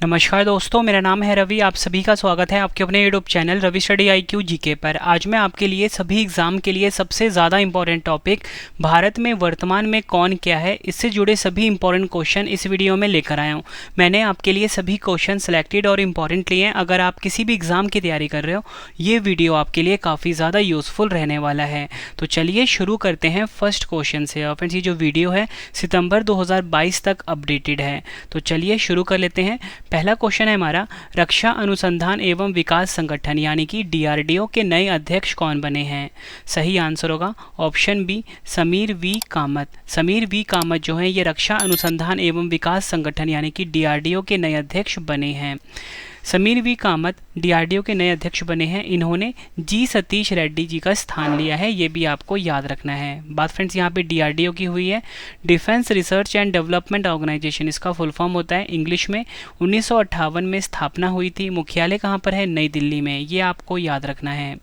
नमस्कार दोस्तों, मेरा नाम है रवि। आप सभी का स्वागत है आपके अपने YouTube channel Ravi study IQ GK पर। आज मैं आपके लिए सभी एग्जाम के लिए सबसे ज़्यादा इंपॉर्टेंट टॉपिक भारत में वर्तमान में कौन क्या है, इससे जुड़े सभी इंपॉर्टेंट क्वेश्चन इस वीडियो में लेकर आया हूँ। मैंने आपके लिए सभी क्वेश्चन सेलेक्टेड और इम्पॉर्टेंट लिए हैं। अगर आप किसी भी एग्ज़ाम की तैयारी कर रहे हो, ये वीडियो आपके लिए काफ़ी ज़्यादा यूज़फुल रहने वाला है। तो चलिए शुरू करते हैं फर्स्ट क्वेश्चन से। और फ्रेंड्स, ये जो वीडियो है सितंबर 2022 तक अपडेटेड है। तो चलिए शुरू कर लेते हैं। पहला क्वेश्चन है हमारा, रक्षा अनुसंधान एवं विकास संगठन यानी कि DRDO के नए अध्यक्ष कौन बने हैं? सही आंसर होगा option B, Sameer V Kamath. Sameer V Kamath जो है ये रक्षा अनुसंधान एवं विकास संगठन यानी कि DRDO के नए अध्यक्ष बने हैं। समीर वी कामत DRDO के नए अध्यक्ष बने हैं। इन्होंने जी सतीश रेड्डी जी का स्थान लिया है, ये भी आपको याद रखना है। बात फ्रेंड्स यहाँ पे DRDO की हुई है, defence research and development organisation इसका फुल फॉर्म होता है इंग्लिश में। 1958 में स्थापना हुई थी। मुख्यालय कहाँ पर है? नई दिल्ली में, ये आपको याद रखना है।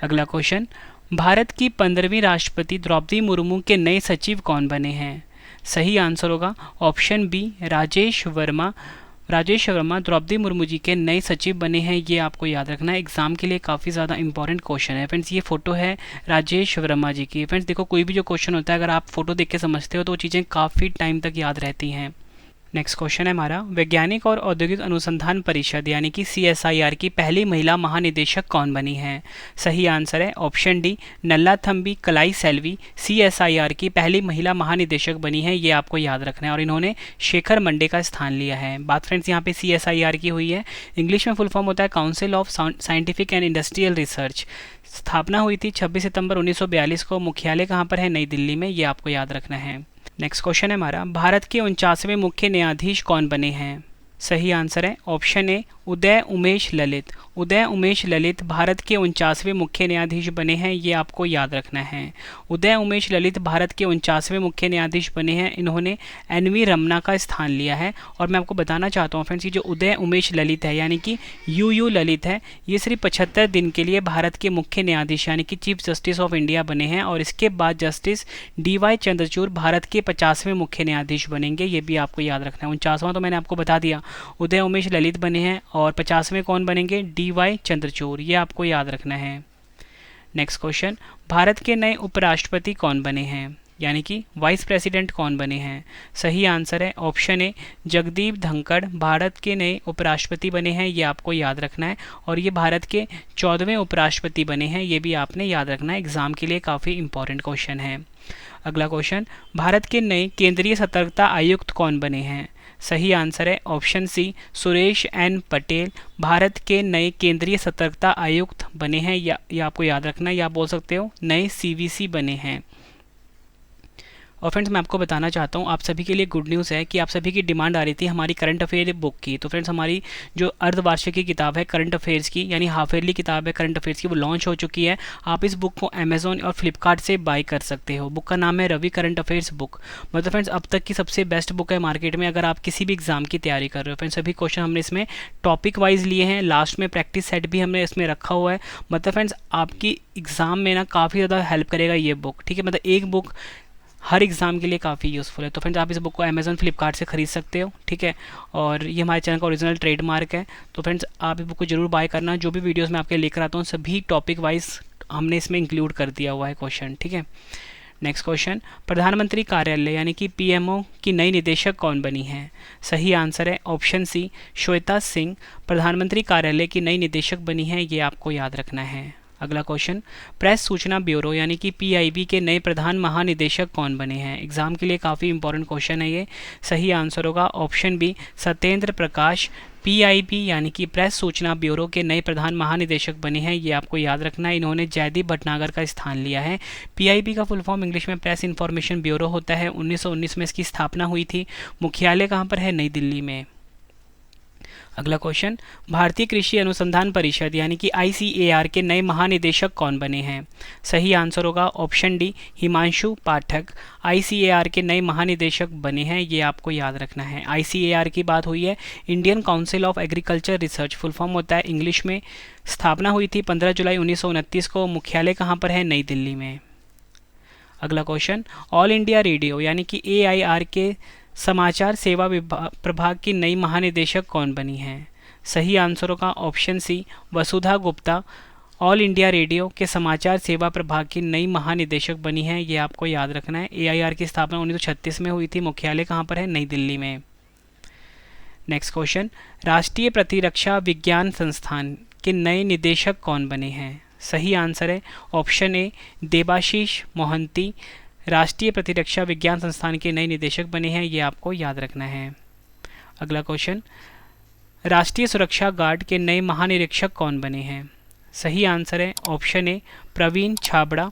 अगला क्वेश्चन, भारत की 15वीं राष्ट्रपति द्रौपदी मुर्मू के नए सचिव कौन बने हैं? सही आंसर होगा ऑप्शन बी, राजेश वर्मा। राजेश वर्मा द्रौपदी मुर्मू जी के नए सचिव बने हैं, ये आपको याद रखना है। एग्जाम के लिए काफ़ी ज़्यादा इंपॉर्टेंट क्वेश्चन है। फ्रेंड्स, ये फोटो है राजेश वर्मा जी की। फ्रेंड्स देखो, कोई भी जो क्वेश्चन होता है अगर आप फोटो देख के समझते हो तो वो चीज़ें काफ़ी टाइम तक याद रहती हैं। नेक्स्ट क्वेश्चन है हमारा, वैज्ञानिक और औद्योगिक अनुसंधान परिषद यानी कि CSIR की पहली महिला महानिदेशक कौन बनी है? सही आंसर है ऑप्शन डी, नल्लाथम्बी कलाई सेल्वी CSIR की पहली महिला महानिदेशक बनी है, ये आपको याद रखना है। और इन्होंने शेखर मंडे का स्थान लिया है। बात फ्रेंड्स यहाँ पे CSIR की हुई है, इंग्लिश में फुल फॉर्म होता है council of scientific and industrial research. स्थापना हुई थी 26 सितंबर 1942 को। मुख्यालय कहाँ पर है? नई दिल्ली में, ये आपको याद रखना है। नेक्स्ट क्वेश्चन है हमारा, भारत के 49वें मुख्य न्यायाधीश कौन बने हैं? सही आंसर है ऑप्शन ए, उदय उमेश ललित। उदय उमेश ललित भारत के 49वें मुख्य न्यायाधीश बने हैं, ये आपको याद रखना है। उदय उमेश ललित भारत के 49वें मुख्य न्यायाधीश बने हैं। इन्होंने NV रमना का स्थान लिया है। और मैं आपको बताना चाहता हूँ फ्रेंड्स, ये जो उदय उमेश ललित है यानी कि UU ललित है, ये सिर्फ 75 दिन के लिए भारत के मुख्य न्यायाधीश यानी कि चीफ जस्टिस ऑफ इंडिया बने हैं। और इसके बाद जस्टिस DY चंद्रचूड़ भारत के 50वें मुख्य न्यायाधीश बनेंगे, ये भी आपको याद रखना है। 49वां तो मैंने आपको बता दिया, उदय उमेश ललित बने हैं। और 50वें कौन बनेंगे? DY चंद्रचूड़, ये आपको याद रखना है। नेक्स्ट क्वेश्चन, भारत के नए उपराष्ट्रपति कौन बने हैं यानी कि वाइस प्रेसिडेंट कौन बने हैं? सही आंसर है ऑप्शन ए, जगदीप धनखड़ भारत के नए उपराष्ट्रपति बने हैं, ये आपको याद रखना है। और ये भारत के 14वें उपराष्ट्रपति बने हैं, ये भी आपने याद रखना है। एग्जाम के लिए काफ़ी इंपॉर्टेंट क्वेश्चन है। अगला क्वेश्चन, भारत के नए केंद्रीय सतर्कता आयुक्त कौन बने हैं? सही आंसर है option C, Suresh N Patel Bharat के नए केंद्रीय सतर्कता आयुक्त बने हैं, या आपको याद रखना है, या बोल सकते हो नए CVC बने हैं। और फ्रेंड्स मैं आपको बताना चाहता हूँ, आप सभी के लिए गुड न्यूज़ है कि आप सभी की डिमांड आ रही थी हमारी करंट अफेयर बुक की। तो फ्रेंड्स हमारी जो अर्धवार्षिक की किताब है करंट अफेयर्स की, यानी हाफ ईयरली किताब है करंट अफेयर्स की, वो लॉन्च हो चुकी है। आप इस बुक को अमेजोन और फ्लिपकार्ट से बाय कर सकते हो। बुक का नाम है रवि करंट अफेयर्स बुक। मतलब फ्रेंड्स अब तक की सबसे बेस्ट बुक है मार्केट में, अगर आप किसी भी एग्जाम की तैयारी कर रहे हो। फ्रेंड्स सभी क्वेश्चन हमने इसमें टॉपिक वाइज लिए हैं, लास्ट में प्रैक्टिस सेट भी हमने इसमें रखा हुआ है। मतलब फ्रेंड्स आपकी एग्जाम में ना काफ़ी ज़्यादा हेल्प करेगा ये बुक, ठीक है। मतलब एक बुक हर एग्ज़ाम के लिए काफ़ी यूज़फुल है। तो फ्रेंड्स आप इस बुक को अमेजोन फ्लिपकार्ट से खरीद सकते हो, ठीक है। और ये हमारे चैनल का ओरिजिनल ट्रेडमार्क है। तो फ्रेंड्स आप इस बुक को जरूर बाय करना। जो भी वीडियोस मैं आपके लेकर आता हूँ सभी टॉपिक वाइज हमने इसमें इंक्लूड कर दिया हुआ है क्वेश्चन, ठीक है। नेक्स्ट क्वेश्चन, प्रधानमंत्री कार्यालय यानी कि PMO की नई निदेशक कौन बनी है? सही आंसर है ऑप्शन सी, श्वेता सिंह प्रधानमंत्री कार्यालय की नई निदेशक बनी है, ये आपको याद रखना है। अगला क्वेश्चन, प्रेस सूचना ब्यूरो यानी कि PIB के नए प्रधान महानिदेशक कौन बने हैं? एग्जाम के लिए काफ़ी इंपॉर्टेंट क्वेश्चन है ये। सही आंसर होगा ऑप्शन बी, सत्येंद्र प्रकाश PIB यानी कि प्रेस सूचना ब्यूरो के नए प्रधान महानिदेशक बने हैं, ये आपको याद रखना है। इन्होंने जयदीप भटनागर का स्थान लिया है। PIB का फुल फॉर्म इंग्लिश में प्रेस इन्फॉर्मेशन ब्यूरो होता है। 1919 में इसकी स्थापना हुई थी। मुख्यालय कहाँ पर है? नई दिल्ली में। अगला क्वेश्चन, भारतीय कृषि अनुसंधान परिषद यानी कि ICAR के नए महानिदेशक कौन बने हैं? सही आंसर होगा ऑप्शन डी, हिमांशु पाठक ICAR के नए महानिदेशक बने हैं, ये आपको याद रखना है। ICAR की बात हुई है, Indian council of agriculture research full form होता है इंग्लिश में। स्थापना हुई थी 15 जुलाई 1929 को। मुख्यालय कहाँ पर है? नई दिल्ली में। अगला क्वेश्चन, ऑल इंडिया रेडियो यानी कि AIR के समाचार सेवा प्रभाग की नई महानिदेशक कौन बनी हैं? सही आंसर होगा ऑप्शन सी, वसुधा गुप्ता ऑल इंडिया रेडियो के समाचार सेवा प्रभाग की नई महानिदेशक बनी है। ये आपको याद रखना है। एआईआर की स्थापना 1936 में हुई थी। मुख्यालय कहाँ पर है? नई दिल्ली में। नेक्स्ट क्वेश्चन, राष्ट्रीय प्रतिरक्षा विज्ञान संस्थान के नए निदेशक कौन बने हैं? सही आंसर है ऑप्शन ए, देबाशीष मोहंती राष्ट्रीय प्रतिरक्षा विज्ञान संस्थान के नए निदेशक बने हैं। ये आपको याद रखना है। अगला क्वेश्चन, राष्ट्रीय सुरक्षा गार्ड के नए महानिरीक्षक कौन बने हैं? सही आंसर है ऑप्शन ए, प्रवीण छाबड़ा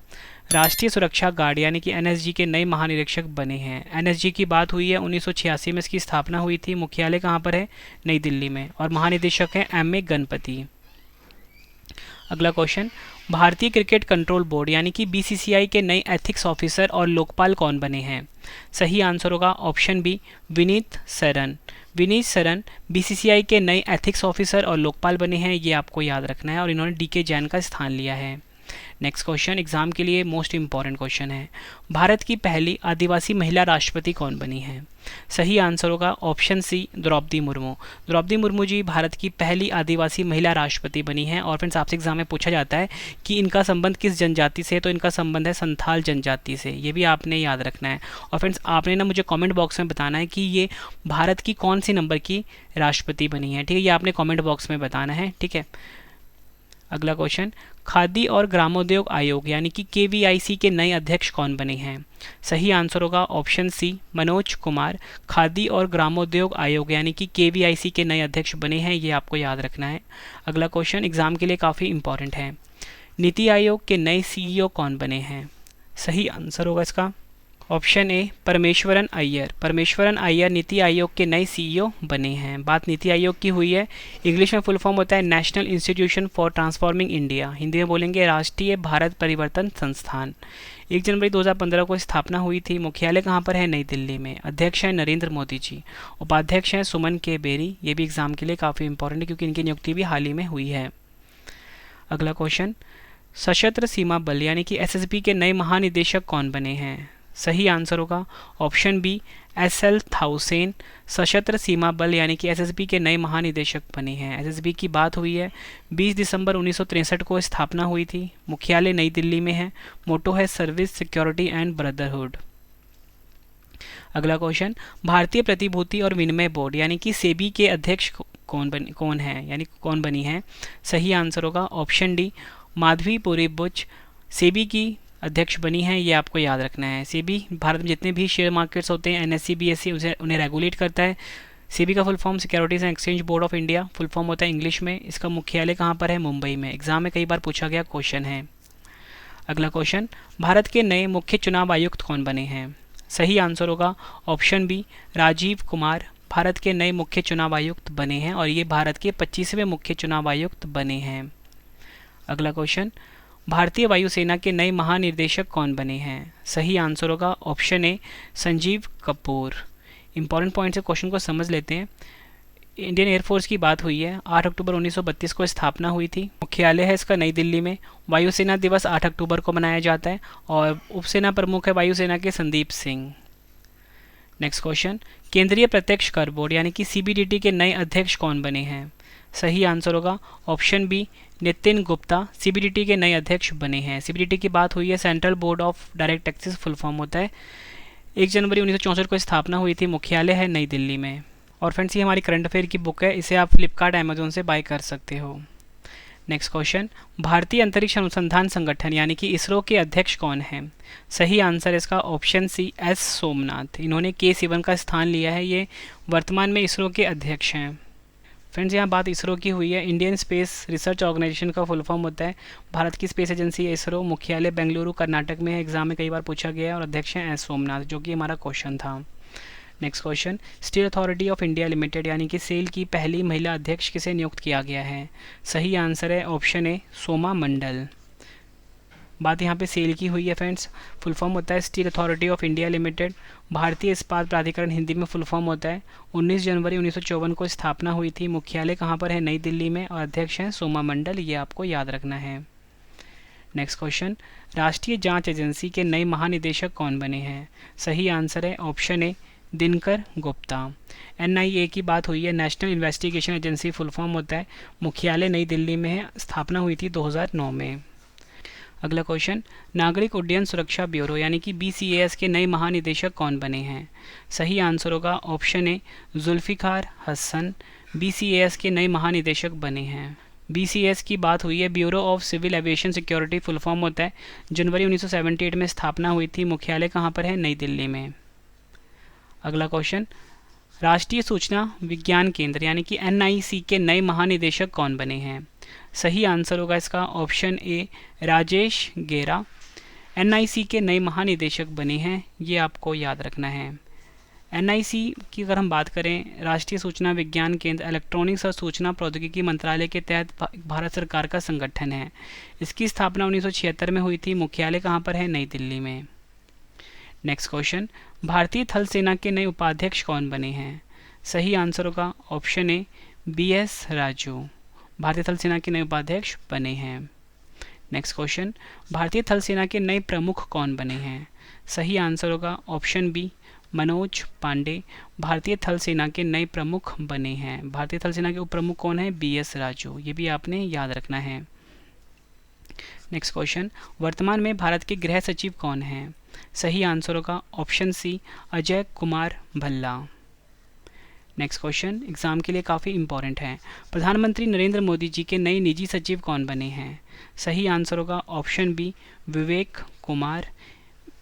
राष्ट्रीय सुरक्षा गार्ड यानी कि एनएसजी के नए महानिरीक्षक बने हैं। एनएसजी की बात हुई है 1986 में इसकी स्थापना हुई थी। मुख्यालय कहाँ पर है? नई दिल्ली में। और महानिदेशक हैं एम ए गणपति। अगला क्वेश्चन, भारतीय क्रिकेट कंट्रोल बोर्ड यानी कि बीसीसीआई के नए एथिक्स ऑफिसर और लोकपाल कौन बने हैं? सही आंसर होगा option B, Vineet Saran. Vineet Saran BCCI के नए एथिक्स ऑफिसर और लोकपाल बने हैं। ये आपको याद रखना है और इन्होंने डीके जैन का स्थान लिया है। नेक्स्ट क्वेश्चन एग्जाम के लिए मोस्ट इंपॉर्टेंट क्वेश्चन है, भारत की पहली आदिवासी महिला राष्ट्रपति कौन बनी है? सही आंसर होगा ऑप्शन सी, द्रौपदी मुर्मू। द्रौपदी मुर्मू जी भारत की पहली आदिवासी महिला राष्ट्रपति बनी हैं। और फ्रेंड्स आपसे एग्जाम में पूछा जाता है कि इनका संबंध किस जनजाति से है, तो इनका संबंध है संथाल जनजाति से। ये भी आपने याद रखना है। और फ्रेंड्स आपने ना मुझे कमेंट बॉक्स में बताना है कि ये भारत की कौन सी नंबर की राष्ट्रपति बनी है। ठीक है, ये आपने कॉमेंट बॉक्स में बताना है। ठीक है, अगला क्वेश्चन, खादी और ग्रामोद्योग आयोग यानी कि केवीआईसी के नए अध्यक्ष कौन बने हैं? सही आंसर होगा ऑप्शन सी, मनोज कुमार। खादी और ग्रामोद्योग आयोग यानी कि केवीआईसी के नए अध्यक्ष बने हैं। ये आपको याद रखना है। अगला क्वेश्चन एग्जाम के लिए काफ़ी इंपॉर्टेंट है, नीति आयोग के नए सीईओ कौन बने हैं? सही आंसर होगा इसका ऑप्शन ए, परमेश्वरन अय्यर। परमेश्वरन अय्यर नीति आयोग के नए सीईओ बने हैं। बात नीति आयोग की हुई है। इंग्लिश में फुल फॉर्म होता है national institution for transforming India. Hindi में बोलेंगे राष्ट्रीय भारत परिवर्तन संस्थान। 1 जनवरी 2015 को स्थापना हुई थी। मुख्यालय कहाँ पर है? नई दिल्ली में। अध्यक्ष हैं नरेंद्र मोदी जी। उपाध्यक्ष हैं सुमन के बेरी। ये भी एग्जाम के लिए काफ़ी इंपॉर्टेंट है क्योंकि इनकी नियुक्ति भी हाल ही में हुई है। अगला क्वेश्चन, सशस्त्र सीमा बल यानी कि एसएसबी के नए महानिदेशक कौन बने हैं? सही आंसर होगा ऑप्शन बी, एसएल थाउसेन। सशस्त्र सीमा बल यानी कि एसएसबी के नए महानिदेशक बने हैं। एसएसबी की बात हुई है 20 दिसंबर 1963 को स्थापना हुई थी। मुख्यालय नई दिल्ली में है। मोटो है सर्विस, सिक्योरिटी एंड ब्रदरहुड। अगला क्वेश्चन, भारतीय प्रतिभूति और विनिमय बोर्ड यानी कि सेबी के अध्यक्ष कौन है यानी कौन बनी है? सही आंसर होगा ऑप्शन डी, माधवी पुरी बुच सेबी की अध्यक्ष बनी है। ये आपको याद रखना है। सेबी भारत में जितने भी शेयर मार्केट्स होते हैं एनएससी बीएससी उन्हें रेगुलेट करता है। सेबी का full form securities and exchange board of India full form होता है इंग्लिश में। इसका मुख्यालय कहाँ पर है? मुंबई में। एग्जाम में कई बार पूछा गया क्वेश्चन है। अगला क्वेश्चन, भारत के नए मुख्य चुनाव आयुक्त कौन बने हैं? सही आंसर होगा ऑप्शन बी, राजीव कुमार भारत के नए मुख्य चुनाव आयुक्त बने हैं और ये भारत के 25वें मुख्य चुनाव आयुक्त बने हैं। अगला क्वेश्चन, भारतीय वायुसेना के नए महानिर्देशक कौन बने हैं? सही आंसर होगा ऑप्शन ए, संजीव कपूर। इंपॉर्टेंट पॉइंट से क्वेश्चन को समझ लेते हैं। इंडियन एयरफोर्स की बात हुई है। 8 अक्टूबर 1932 को स्थापना हुई थी। मुख्यालय है इसका नई दिल्ली में। वायुसेना दिवस 8 अक्टूबर को मनाया जाता है और उपसेना प्रमुख है वायुसेना के संदीप सिंह। नेक्स्ट क्वेश्चन, केंद्रीय प्रत्यक्ष कर बोर्ड यानी कि सीबीडीटी के नए अध्यक्ष कौन बने हैं? सही आंसर होगा option B, Nitin Gupta CBDT के नए अध्यक्ष बने हैं। सीबीडीटी की बात हुई है, central board of direct taxes full form होता है। 1 जनवरी 1964 को स्थापना हुई थी। मुख्यालय है नई दिल्ली में। और फ्रेंड्स ये हमारी करंट अफेयर की बुक है, इसे आप फ्लिपकार्ट अमेजोन से बाय कर सकते हो। नेक्स्ट क्वेश्चन, भारतीय अंतरिक्ष अनुसंधान संगठन यानी कि इसरो के अध्यक्ष कौन हैं? सही आंसर इसका ऑप्शन सी, एस सोमनाथ। इन्होंने K-7 का स्थान लिया है। ये वर्तमान में इसरो के अध्यक्ष हैं। फ्रेंड्स यहाँ बात इसरो की हुई है। इंडियन स्पेस रिसर्च ऑर्गेनाइजेशन का फुल फॉर्म होता है भारत की स्पेस एजेंसी है इसरो। मुख्यालय बेंगलुरु कर्नाटक में है। एग्जाम में कई बार पूछा गया है और अध्यक्ष हैं एस सोमनाथ, जो कि हमारा क्वेश्चन था। Next question, steel authority of India limited यानी कि सेल की पहली महिला अध्यक्ष किसे नियुक्त किया गया है? सही आंसर है ऑप्शन ए, सोमा मंडल। बात यहाँ पे सेल की हुई है फ्रेंड्स। फुल फॉर्म होता है steel authority of India limited. भारतीय इस्पात प्राधिकरण हिंदी में फुल फॉर्म होता है। 19 जनवरी 1954 को स्थापना हुई थी। मुख्यालय कहाँ पर है? नई दिल्ली में और अध्यक्ष हैं सोमा मंडल। ये आपको याद रखना है। नेक्स्ट क्वेश्चन, राष्ट्रीय जांच एजेंसी के नए महानिदेशक कौन बने हैं? सही आंसर है option A, Dinkar Gupta. NIA की बात हुई है, national investigation agency full form होता है, मुख्यालय नई दिल्ली में है, स्थापना हुई थी 2009 में। अगला क्वेश्चन, नागरिक उड्डयन सुरक्षा ब्यूरो यानी कि BCAS के नए महानिदेशक कौन बने हैं? सही आंसर होगा option A Zulfiqar Hasan BCAS के नए महानिदेशक बने हैं। BCAS की बात हुई है, bureau of civil aviation security full form होता है, जनवरी 1978 में स्थापना हुई थी, मुख्यालय कहाँ पर है? नई दिल्ली में। अगला क्वेश्चन, राष्ट्रीय सूचना विज्ञान केंद्र यानी कि NIC के नए महानिदेशक कौन बने हैं? सही आंसर होगा इसका ऑप्शन ए राजेश गेरा NIC के नए महानिदेशक बने हैं, ये आपको याद रखना है। NIC की अगर हम बात करें, राष्ट्रीय सूचना विज्ञान केंद्र इलेक्ट्रॉनिक्स और सूचना प्रौद्योगिकी मंत्रालय के तहत भारत सरकार का संगठन है। इसकी स्थापना 1976 में हुई थी, मुख्यालय कहाँ पर है? नई दिल्ली में। नेक्स्ट क्वेश्चन, भारतीय थल सेना के नए उपाध्यक्ष कौन बने हैं? सही आंसर होगा ऑप्शन ए BS राजू, भारतीय थल सेना के नए उपाध्यक्ष बने हैं। नेक्स्ट क्वेश्चन, भारतीय थल सेना के नए प्रमुख कौन बने हैं? सही आंसर होगा ऑप्शन बी मनोज पांडे, भारतीय थल सेना के नए प्रमुख बने हैं। भारतीय थल सेना के उप प्रमुख कौन है? BS राजू, ये भी आपने याद रखना है। नेक्स्ट क्वेश्चन, वर्तमान में भारत के गृह सचिव कौन हैं? सही आंसर होगा option C Ajay Kumar Bhalla. Next question exam के लिए काफ़ी इंपॉर्टेंट है, प्रधानमंत्री नरेंद्र मोदी जी के नए निजी सचिव कौन बने हैं? सही आंसर होगा ऑप्शन बी विवेक कुमार,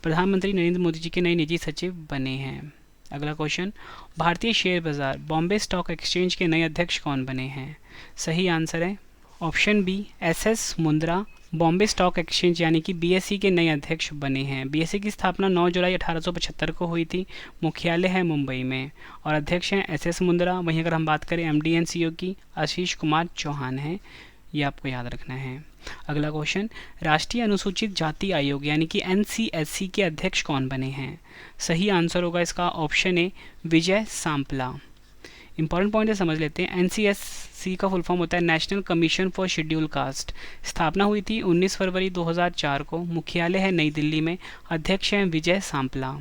प्रधानमंत्री नरेंद्र मोदी जी के नए निजी सचिव बने हैं। अगला क्वेश्चन, भारतीय शेयर बाजार बॉम्बे स्टॉक एक्सचेंज के नए अध्यक्ष कौन बने हैं? सही आंसर है option B SS Mundra, Bombay stock exchange यानी कि BSE के नए अध्यक्ष बने हैं। BSE की स्थापना 9 जुलाई 1875 को हुई थी, मुख्यालय है मुंबई में और अध्यक्ष हैं SS मुंद्रा। वहीं अगर हम बात करें MD and CEO की, आशीष कुमार चौहान हैं, ये आपको याद रखना है। अगला क्वेश्चन, राष्ट्रीय अनुसूचित जाति आयोग यानी कि NCSC के अध्यक्ष कौन बने हैं? सही आंसर होगा इसका ऑप्शन ए विजय सांपला। इंपॉर्टेंट पॉइंट है, समझ लेते हैं। NCSC का फुल फॉर्म होता है national commission for schedule caste, स्थापना हुई थी 19 फरवरी 2004 को, मुख्यालय है नई दिल्ली में, अध्यक्ष हैं विजय सांपला।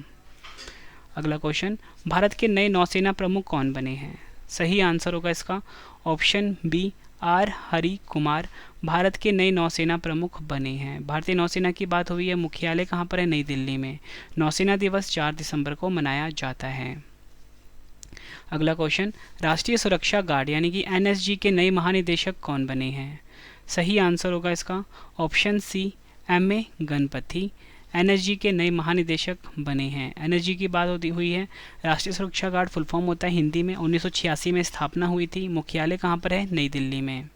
अगला क्वेश्चन, भारत के नए नौसेना प्रमुख कौन बने हैं? सही आंसर होगा इसका option B R Hari Kumar, Bharat के नए नौसेना प्रमुख बने हैं। भारतीय नौसेना की बात हुई है, मुख्यालय कहाँ पर है? नई दिल्ली में। नौसेना दिवस 4 दिसंबर को मनाया जाता है। अगला क्वेश्चन, राष्ट्रीय सुरक्षा गार्ड यानी कि NSG के नए महानिदेशक कौन बने हैं? सही आंसर होगा इसका option C MA Ganapathi, NSG के नए महानिदेशक बने हैं। NSG की बात होती हुई है, राष्ट्रीय सुरक्षा गार्ड फुल फॉर्म होता है हिंदी में, 1986 में स्थापना हुई थी, मुख्यालय कहाँ पर है? नई दिल्ली में।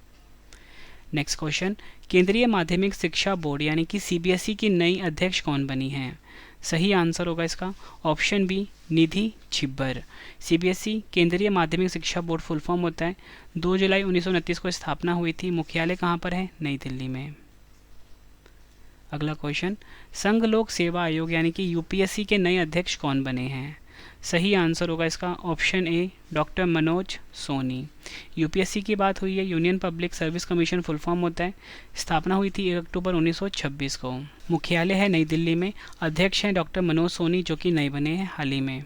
नेक्स्ट क्वेश्चन, केंद्रीय माध्यमिक शिक्षा बोर्ड यानी कि CBSE की नई अध्यक्ष कौन बनी हैं? सही आंसर होगा इसका ऑप्शन बी निधि छिब्बर। CBSE केंद्रीय माध्यमिक शिक्षा बोर्ड फुल फॉर्म होता है, 2 जुलाई 1929 को स्थापना हुई थी, मुख्यालय कहाँ पर है? नई दिल्ली में। अगला क्वेश्चन, संघ लोक सेवा आयोग यानी कि UPSC के नए अध्यक्ष कौन बने हैं? सही आंसर होगा इसका option A doctor Manoj Soni. UPSC की बात हुई है, union public service commission full form होता है, स्थापना हुई थी 1 अक्टूबर 1926 को, मुख्यालय है नई दिल्ली में, अध्यक्ष हैं डॉक्टर मनोज सोनी जो कि नए बने हैं हाल ही में।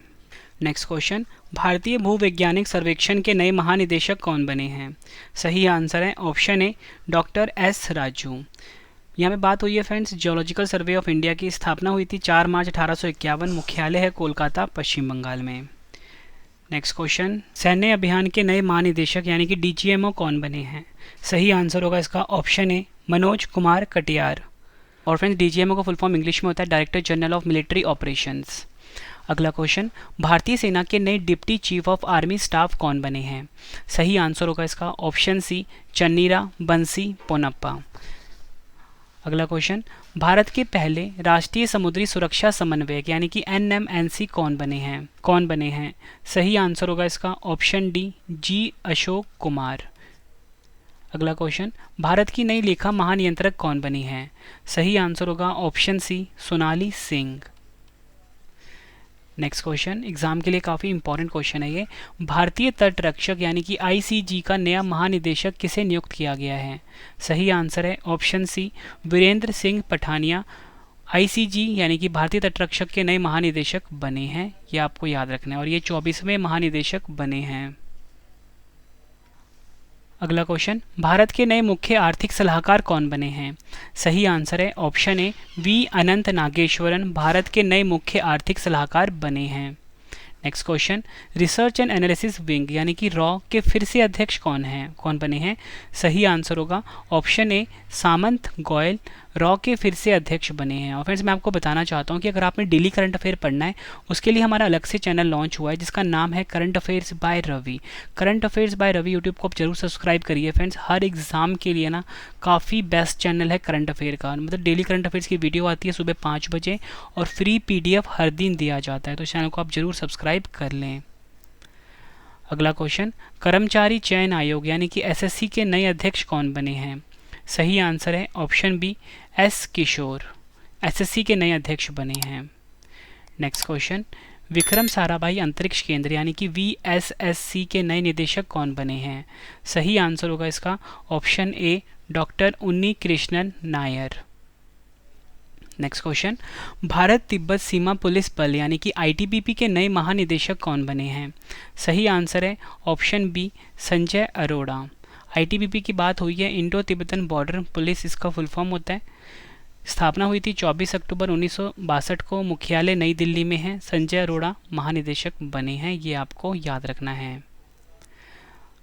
नेक्स्ट क्वेश्चन, भारतीय भूवैज्ञानिक सर्वेक्षण के नए महानिदेशक कौन बने हैं? सही आंसर है option A doctor S Raju. यहाँ पे बात हुई है friends geological survey of India की, स्थापना हुई थी 4 मार्च 1851, मुख्यालय है कोलकाता पश्चिम बंगाल में। नेक्स्ट क्वेश्चन, सैन्य अभियान के नए महानिदेशक यानी कि DGMO कौन बने हैं? सही आंसर होगा इसका ऑप्शन ए मनोज कुमार कटियार। और फ्रेंड्स DGMO का फुल फॉर्म इंग्लिश में होता है director general of military operations. अगला क्वेश्चन, भारतीय सेना के नए deputy chief of army staff कौन बने हैं? सही आंसर होगा इसका ऑप्शन सी चन्नीरा बंसी पोनप्पा। अगला क्वेश्चन, भारत के पहले राष्ट्रीय समुद्री सुरक्षा समन्वयक यानी कि NMNC कौन बने हैं? सही आंसर होगा इसका option D G Ashok Kumar. अगला क्वेश्चन, भारत की नई लेखा महानियंत्रक कौन बनी है? सही आंसर होगा option C Sonali Singh. Next question exam के लिए काफ़ी इंपॉर्टेंट क्वेश्चन है ये, भारतीय तट रक्षक यानी कि ICG का नया महानिदेशक किसे नियुक्त किया गया है? सही आंसर है option C Virendra Singh Pathania. ICG यानी कि भारतीय तटरक्षक के नए महानिदेशक बने हैं, ये आपको याद रखना है, और ये 24वें महानिदेशक बने हैं। अगला क्वेश्चन, भारत के नए मुख्य आर्थिक सलाहकार कौन बने हैं? सही आंसर है ऑप्शन ए वी अनंत नागेश्वरन भारत के नए मुख्य आर्थिक सलाहकार बने हैं। Next question, research and analysis wing यानी कि रॉ के फिर से अध्यक्ष कौन बने हैं? सही आंसर होगा ऑप्शन ए सामंत गोयल रॉ के फिर से अध्यक्ष बने हैं। और फ्रेंड्स मैं आपको बताना चाहता हूं कि अगर आपने डेली करंट अफेयर पढ़ना है उसके लिए हमारा अलग से चैनल लॉन्च हुआ है जिसका नाम है current affairs by Ravi. Current affairs by Ravi YouTube को आप जरूर सब्सक्राइब करिए फ्रेंड्स। हर एग्जाम के लिए ना काफ़ी बेस्ट चैनल है करंट अफेयर का, मतलब डेली करंट अफेयर्स की वीडियो आती है सुबह 5 बजे और फ्री PDF हर दिन दिया जाता है, तो चैनल को आप जरूर सब्सक्राइब कर लें। अगला क्वेश्चन, कर्मचारी चयन आयोग यानी कि SSC के नए अध्यक्ष कौन बने हैं? सही आंसर है ऑप्शन बी एस किशोर SSC के नए अध्यक्ष बने हैं। नेक्स्ट क्वेश्चन, विक्रम साराभाई अंतरिक्ष केंद्र यानी कि VSSC के नए निदेशक कौन बने हैं? सही आंसर होगा इसका ऑप्शन ए डॉक्टर उन्नी कृष्णन नायर। नेक्स्ट क्वेश्चन, भारत तिब्बत सीमा पुलिस बल यानी कि ITBP के नए महानिदेशक कौन बने हैं? सही आंसर है option B Sanjay Arora. ITBP की बात हुई है, इंडो तिब्बतन बॉर्डर पुलिस इसका फुल फॉर्म होता है। स्थापना हुई थी 24 अक्टूबर 1962 को, मुख्यालय नई दिल्ली में है। संजय अरोड़ा महानिदेशक बने हैं, ये आपको याद रखना है।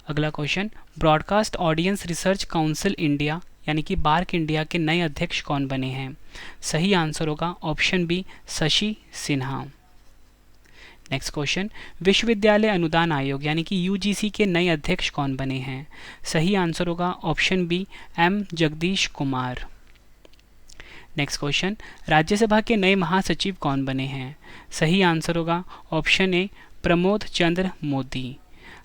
अगला question, broadcast audience research council India यानी कि बार्क इंडिया के नए अध्यक्ष कौन बने हैं? सही आंसर होगा option B Shashi Sinha. Next question, विश्वविद्यालय अनुदान आयोग यानी कि UGC के नए अध्यक्ष कौन बने हैं? सही आंसर होगा option B M Jagdish Kumar. Next question, Rajya Sabha के नए महासचिव कौन बने हैं? सही आंसर होगा ऑप्शन ए प्रमोद चंद्र मोदी।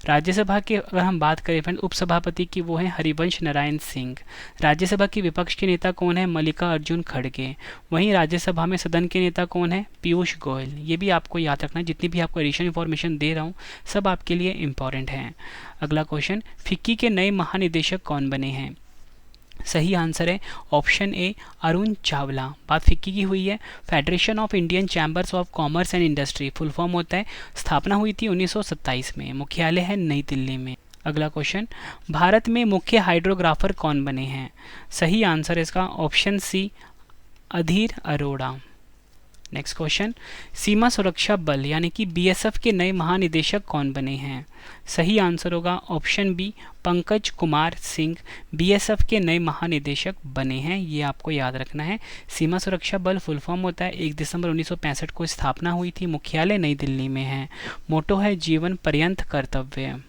राज्यसभा के अगर हम बात करें फ्रेंड उपसभापति की, वो है हरिवंश नारायण सिंह। राज्यसभा के विपक्ष के नेता कौन है? मल्लिका अर्जुन खड़गे। वहीं राज्यसभा में सदन के नेता कौन है? पीयूष गोयल। ये भी आपको याद रखना है, जितनी भी आपको एडिशनल इन्फॉर्मेशन दे रहा हूँ सब आपके लिए इंपॉर्टेंट है। अगला क्वेश्चन, फिक्की के नए महानिदेशक कौन बने हैं? सही आंसर है ऑप्शन ए अरुण चावला। बात फिक्की की हुई है, federation of Indian chambers of commerce and industry full form होता है। स्थापना हुई थी 1927 में, मुख्यालय है नई दिल्ली में। अगला क्वेश्चन, भारत में मुख्य हाइड्रोग्राफर कौन बने हैं? सही आंसर है इसका ऑप्शन सी अधीर अरोड़ा। नेक्स्ट क्वेश्चन, सीमा सुरक्षा बल यानी कि BSF के नए महानिदेशक कौन बने हैं? सही आंसर होगा option B Pankaj Kumar Singh BSF के नए महानिदेशक बने हैं, ये आपको याद रखना है। सीमा सुरक्षा बल फुल फॉर्म होता है, 1 दिसंबर 1965 को स्थापना हुई थी, मुख्यालय नई दिल्ली में है। मोटो है जीवन पर्यंत कर्तव्य।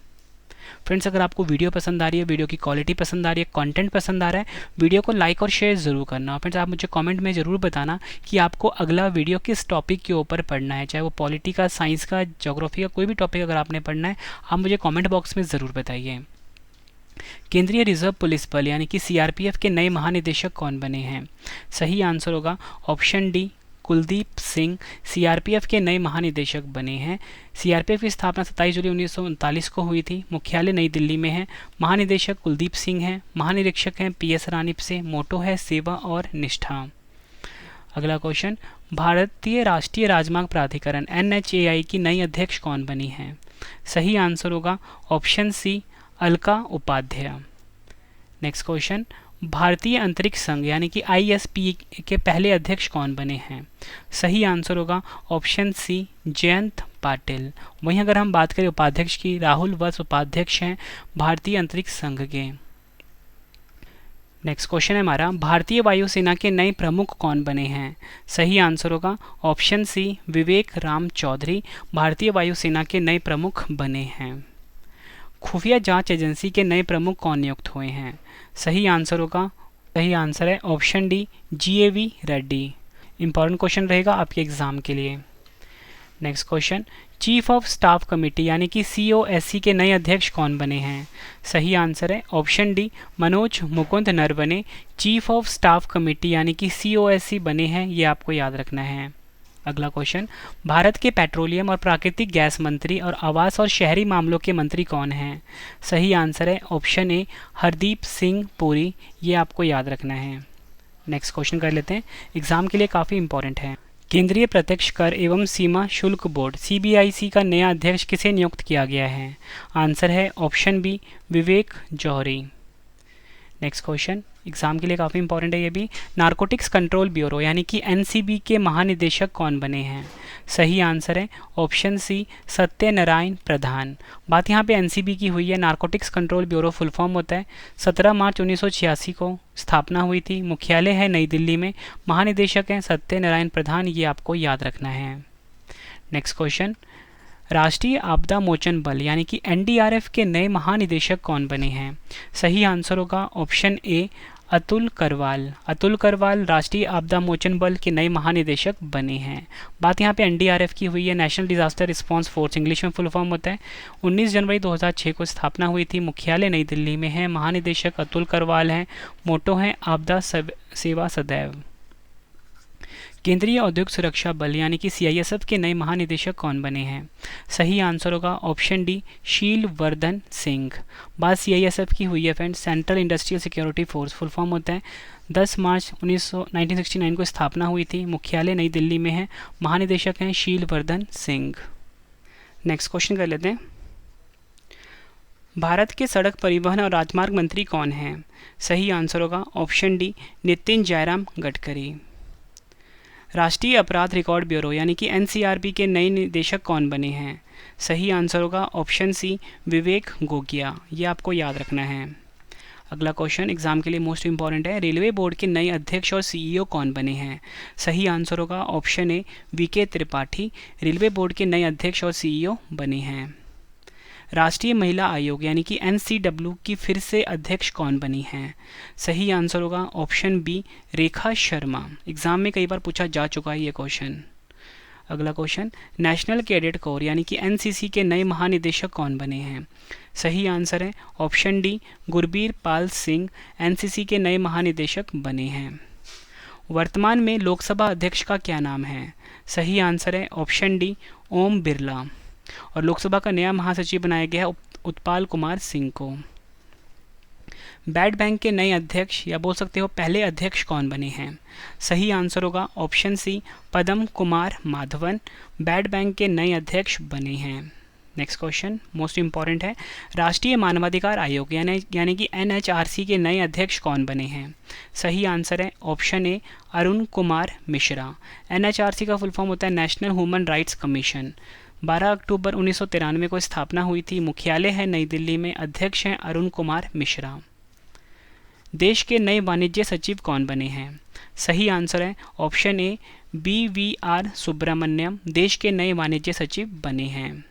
फ्रेंड्स अगर आपको वीडियो पसंद आ रही है, वीडियो की क्वालिटी पसंद आ रही है, कंटेंट पसंद आ रहा है, वीडियो को लाइक और शेयर ज़रूर करना। फ्रेंड्स आप मुझे कमेंट में ज़रूर बताना कि आपको अगला वीडियो किस टॉपिक के ऊपर पढ़ना है, चाहे वो पॉलिटी का, साइंस का, ज्योग्राफी का, कोई भी टॉपिक अगर आपने पढ़ना है आप मुझे कॉमेंट बॉक्स में ज़रूर बताइए। केंद्रीय रिजर्व पुलिस बल यानी कि CRPF के नए महानिदेशक कौन बने हैं? सही आंसर होगा option D Kuldeep Singh CRPF के नए महानिदेशक बने हैं। CRPF की स्थापना 27 जुलाई 1939 को हुई थी, मुख्यालय नई दिल्ली में है। महानिदेशक कुलदीप सिंह हैं, महानिरीक्षक हैं PS रानीप से। मोटो है सेवा और निष्ठा। अगला क्वेश्चन, भारतीय राष्ट्रीय राजमार्ग प्राधिकरण NHAI की नई अध्यक्ष कौन बनी है? सही आंसर होगा option C Alka Upadhyay. Next question, भारतीय अंतरिक्ष संघ यानी कि ISP के पहले अध्यक्ष कौन बने हैं? सही आंसर होगा ऑप्शन सी जयंत पाटिल। वहीं अगर हम बात करें उपाध्यक्ष की, राहुल वत्स उपाध्यक्ष हैं भारतीय अंतरिक्ष संघ के। नेक्स्ट क्वेश्चन है हमारा, भारतीय वायुसेना के नए प्रमुख कौन बने हैं? सही आंसर होगा ऑप्शन सी विवेक राम चौधरी भारतीय वायुसेना के नए प्रमुख बने हैं। खुफिया जांच एजेंसी के नए प्रमुख कौन नियुक्त हुए हैं? सही आंसर है option D GAV Reddy. Important question रहेगा आपके एग्जाम के लिए। Next question, chief of staff committee यानी कि COSC के नए अध्यक्ष कौन बने हैं? सही आंसर है option D Manoj Mukund Naravane chief of staff committee यानी कि COSC बने हैं, ये आपको याद रखना है। अगला क्वेश्चन, भारत के पेट्रोलियम और प्राकृतिक गैस मंत्री और आवास और शहरी मामलों के मंत्री कौन हैं? सही आंसर है ऑप्शन ए हरदीप सिंह पुरी, ये आपको याद रखना है। नेक्स्ट क्वेश्चन कर लेते हैं, एग्जाम के लिए काफ़ी इंपॉर्टेंट है। केंद्रीय प्रत्यक्ष कर एवं सीमा शुल्क बोर्ड सीबीआईसी का नया अध्यक्ष किसे नियुक्त किया गया है? आंसर है ऑप्शन बी विवेक जौहरी। नेक्स्ट क्वेश्चन एग्जाम के लिए काफ़ी इंपॉर्टेंट है ये भी। नारकोटिक्स कंट्रोल ब्यूरो यानी कि एनसीबी के महानिदेशक कौन बने हैं? सही आंसर है ऑप्शन सी सत्यनारायण प्रधान। बात यहाँ पे एनसीबी की हुई है। Narcotics control bureau full form होता है। 17 मार्च 1986 को स्थापना हुई थी। मुख्यालय है नई दिल्ली में। महानिदेशक हैं सत्यनारायण प्रधान, ये आपको याद रखना है। नेक्स्ट क्वेश्चन, राष्ट्रीय आपदा मोचन बल यानी कि एनडीआरएफ के नए महानिदेशक कौन बने हैं? सही आंसर होगा ऑप्शन ए अतुल करवाल। अतुल करवाल राष्ट्रीय आपदा मोचन बल के नए महानिदेशक बने हैं। बात यहाँ पे एनडीआरएफ की हुई है, national disaster response force English में फुल फॉर्म होता है। 19 जनवरी 2006 को स्थापना हुई थी। मुख्यालय नई दिल्ली में है। महानिदेशक अतुल करवाल हैं। मोटो है आपदा सेवा सदैव। केंद्रीय औद्योगिक सुरक्षा बल यानी कि सीआईएसएफ के नए महानिदेशक कौन बने हैं? सही आंसर होगा ऑप्शन डी शील वर्धन सिंह। बात सीआईएसएफ की हुई है friends, central industrial security force full form होता है। 10 मार्च 1969 को स्थापना हुई थी। मुख्यालय नई दिल्ली में है। महानिदेशक हैं शील वर्धन सिंह। नेक्स्ट क्वेश्चन कर लेते हैं, भारत के सड़क परिवहन और राजमार्ग मंत्री कौन हैं? सही आंसर होगा ऑप्शन डी नितिन जयराम गडकरी। राष्ट्रीय अपराध रिकॉर्ड ब्यूरो यानी कि एनसीआरबी के नए निदेशक कौन बने हैं? सही आंसर होगा ऑप्शन सी विवेक गोगिया। ये आपको याद रखना है। अगला क्वेश्चन एग्जाम के लिए मोस्ट इंपॉर्टेंट है, रेलवे बोर्ड के नए अध्यक्ष और सीईओ कौन बने हैं? सही आंसर होगा option A V K Tripathi. Railway board के नए अध्यक्ष और सीईओ बने हैं। राष्ट्रीय महिला आयोग यानी कि एनसीडब्ल्यू की फिर से अध्यक्ष कौन बनी हैं? सही आंसर होगा option B Rekha Sharma. Exam में कई बार पूछा जा चुका है ये क्वेश्चन। अगला क्वेश्चन, नेशनल कैडेट कोर यानी कि एनसीसी के नए महानिदेशक कौन बने हैं? सही आंसर है option D Gurbir Pal Singh. NCC के नए महानिदेशक बने हैं। वर्तमान में लोकसभा अध्यक्ष का क्या नाम है? सही आंसर है ऑप्शन डी ओम बिरला। और लोकसभा का नया महासचिव बनाया गया है उत्पाल कुमार सिंह को। बैड बैंक के नए अध्यक्ष या बोल सकते हो पहले अध्यक्ष कौन बने हैं? सही आंसर होगा ऑप्शन सी पदम कुमार माधवन। बैड बैंक के नए अध्यक्ष बने हैं। नेक्स्ट क्वेश्चन मोस्ट इंपॉर्टेंट है, राष्ट्रीय मानवाधिकार आयोग यानी कि एनएचआरसी के नए अध्यक्ष कौन बने हैं? सही आंसर है option A Arun Kumar Mishra. NHRC का फुल फॉर्म होता है नेशनल ह्यूमन राइट्स कमीशन। 12 अक्टूबर 1993 को स्थापना हुई थी। मुख्यालय है नई दिल्ली में। अध्यक्ष हैं अरुण कुमार मिश्रा। देश के नए वाणिज्य सचिव कौन बने हैं? सही आंसर है ऑप्शन ए BVR सुब्रमण्यम। देश के नए वाणिज्य सचिव बने हैं।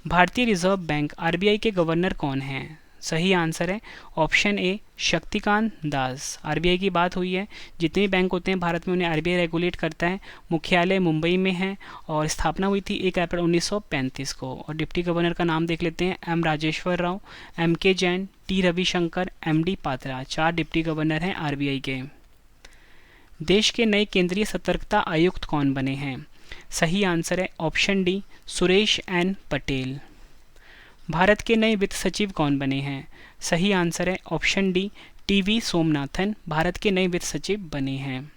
भारतीय रिजर्व बैंक RBI के गवर्नर कौन हैं? सही आंसर है option A Shaktikanta Das. RBI की बात हुई है, जितने भी बैंक होते हैं भारत में उन्हें RBI रेगुलेट करता है। मुख्यालय मुंबई में है और स्थापना हुई थी 1 अप्रैल 1935 को। और डिप्टी गवर्नर का नाम देख लेते हैं, M Rajeshwar Rao, MK Jain, T Ravishankar, MD Patra. 4 deputy governor हैं RBI के। देश के नए केंद्रीय सतर्कता आयुक्त कौन बने हैं? सही आंसर है option D Suresh N Patel. Bharat के नए वित्त सचिव कौन बने हैं? सही आंसर है option D TV Somanathan. Bharat के नए वित्त सचिव बने हैं।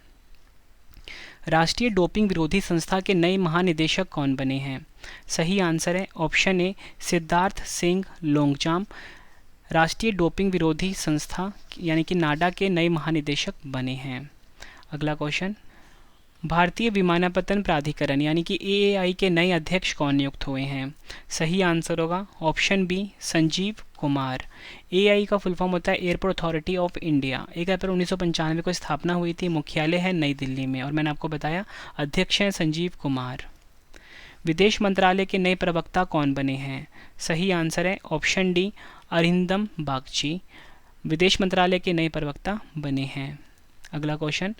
राष्ट्रीय डोपिंग विरोधी संस्था के नए महानिदेशक कौन बने हैं? सही आंसर है ऑप्शन ए सिद्धार्थ सिंह लोंगजाम। राष्ट्रीय डोपिंग विरोधी संस्था यानी कि नाडा के नए महानिदेशक बने हैं। अगला क्वेश्चन, भारतीय विमानपत्तन प्राधिकरण यानी कि AAI के नए अध्यक्ष कौन नियुक्त हुए हैं? सही आंसर होगा option B Sanjeev Kumar. AAI का फुल फॉर्म होता है airport authority of India. 1 April 1995 को स्थापना हुई थी। मुख्यालय है नई दिल्ली में और मैंने आपको बताया अध्यक्ष हैं संजीव कुमार। विदेश मंत्रालय के नए प्रवक्ता कौन बने हैं? सही आंसर है ऑप्शन डी अरिंदम बागची। विदेश मंत्रालय के नए प्रवक्ता बने हैं। अगला क्वेश्चन,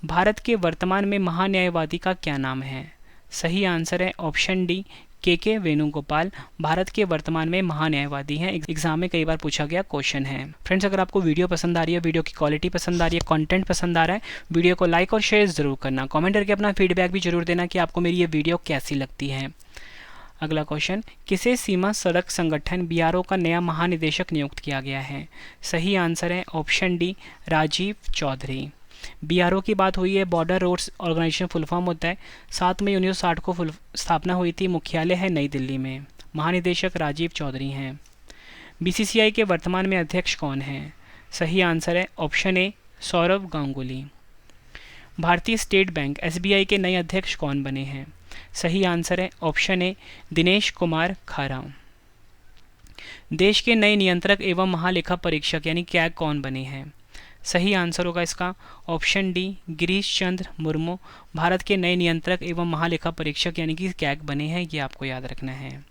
भारत के वर्तमान में महान्यायवादी का क्या नाम है? सही आंसर है option D KK Venugopal. Bharat के वर्तमान में महान्यायवादी हैं। एग्जाम में कई बार पूछा गया क्वेश्चन है। फ्रेंड्स, अगर आपको वीडियो पसंद आ रही है, वीडियो की क्वालिटी पसंद आ रही है, कंटेंट पसंद आ रहा है, वीडियो को लाइक और शेयर जरूर करना। कमेंट करके अपना फीडबैक भी जरूर देना कि आपको मेरी ये वीडियो कैसी लगती है। अगला क्वेश्चन, किसे सीमा सड़क संगठन BRO का नया महानिदेशक नियुक्त किया गया है? सही आंसर है option D Rajeev Chaudhary. BRO की बात हुई है, border roads organisation full form होता है। 7 मई 1960 को स्थापना हुई थी, मुख्यालय है नई दिल्ली में। महानिदेशक राजीव चौधरी हैं। BCCI के वर्तमान में अध्यक्ष कौन हैं? सही आंसर है ऑप्शन ए सौरव गांगुली। भारतीय स्टेट बैंक SBI के नए अध्यक्ष कौन बने हैं? सही आंसर है ऑप्शन ए दिनेश कुमार खारा। देश के नए नियंत्रक एवं महालेखा परीक्षक यानी कैग कौन बने हैं? सही आंसर होगा इसका ऑप्शन डी गिरीश चंद्र मुर्मू भारत के नए नियंत्रक एवं महालेखा परीक्षक यानी कि कैग बने हैं, ये आपको याद रखना है।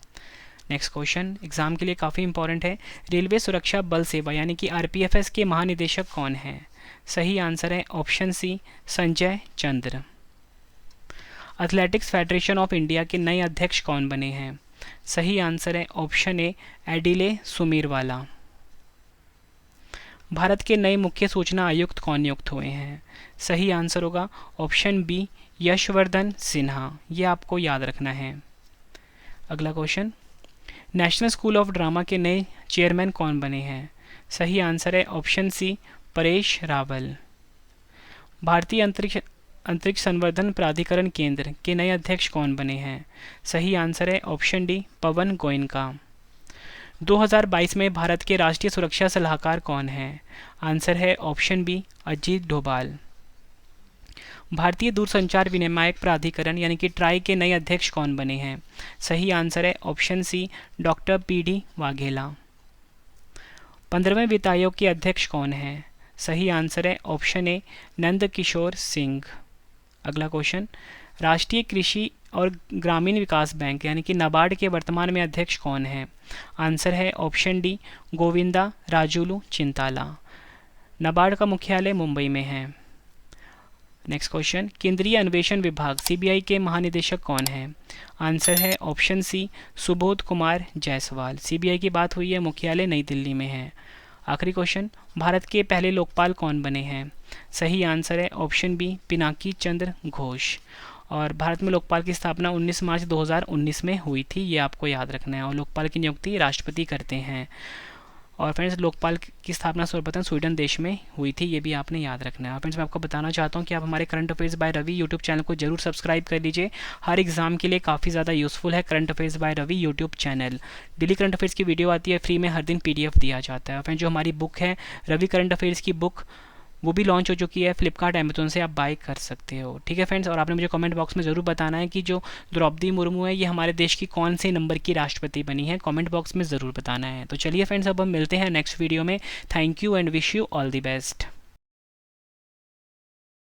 नेक्स्ट क्वेश्चन एग्जाम के लिए काफ़ी इंपॉर्टेंट है। रेलवे सुरक्षा बल सेवा यानी कि RPFS के महानिदेशक कौन हैं? सही आंसर है option C Sanjay Chandra. Athletics federation of India के नए अध्यक्ष कौन बने हैं? सही आंसर है ऑप्शन ए एडिले सुमीरवाला। भारत के नए मुख्य सूचना आयुक्त कौन नियुक्त हुए हैं? सही आंसर होगा ऑप्शन बी यशवर्धन सिन्हा, ये आपको याद रखना है। अगला question, national school of drama के नए चेयरमैन कौन बने हैं? सही आंसर है ऑप्शन सी परेश रावल। भारतीय अंतरिक्ष संवर्धन प्राधिकरण केंद्र के नए अध्यक्ष कौन बने हैं? सही आंसर है ऑप्शन डी पवन गोयनका। 2022 में भारत के राष्ट्रीय सुरक्षा सलाहकार कौन हैं? आंसर है ऑप्शन बी अजीत डोभाल। भारतीय दूरसंचार विनियामक प्राधिकरण यानी कि ट्राई के नए अध्यक्ष कौन बने हैं? सही आंसर है option C doctor PD Vaghela. 15वें वित्त आयोग के अध्यक्ष कौन हैं? सही आंसर है ऑप्शन ए नंद किशोर सिंह। अगला क्वेश्चन, राष्ट्रीय कृषि और ग्रामीण विकास बैंक यानी कि नाबार्ड के वर्तमान में अध्यक्ष कौन हैं? आंसर है ऑप्शन डी गोविंदा राजुलू चिंताला। नाबार्ड का मुख्यालय मुंबई में है। नेक्स्ट क्वेश्चन, केंद्रीय अन्वेषण विभाग CBI के महानिदेशक कौन हैं? आंसर है option C Subodh Kumar Jaiswal. CBI की बात हुई है, मुख्यालय नई दिल्ली में है। आखिरी क्वेश्चन, भारत के पहले लोकपाल कौन बने हैं? सही आंसर है ऑप्शन बी पिनाकी चंद्र घोष। और भारत में लोकपाल की स्थापना 19 मार्च 2019 में हुई थी, ये आपको याद रखना है। और लोकपाल की नियुक्ति राष्ट्रपति करते हैं। और फ्रेंड्स, लोकपाल की स्थापना सर्वप्रथम स्वीडन देश में हुई थी, ये भी आपने याद रखना है। और फ्रेंड्स, मैं आपको बताना चाहता हूँ कि आप हमारे current affairs by Ravi YouTube channel को जरूर सब्सक्राइब कर लीजिए। हर एग्जाम के लिए काफ़ी ज़्यादा यूज़फुल है current affairs by Ravi YouTube channel. Daily current affairs की वीडियो आती है, फ्री में हर दिन PDF दिया जाता है। फ्रेंड्स, जो हमारी बुक है रवि करंट अफेयर्स की बुक, वो भी लॉन्च हो चुकी है फ्लिपकार्ट अमेजोन से, आप बाय कर सकते हो। ठीक है फ्रेंड्स, और आपने मुझे कमेंट बॉक्स में ज़रूर बताना है कि जो द्रौपदी मुर्मू है ये हमारे देश की कौन से नंबर की राष्ट्रपति बनी है, कमेंट बॉक्स में ज़रूर बताना है। तो चलिए फ्रेंड्स, अब हम मिलते हैं नेक्स्ट वीडियो में। Thank you and wish you all the best.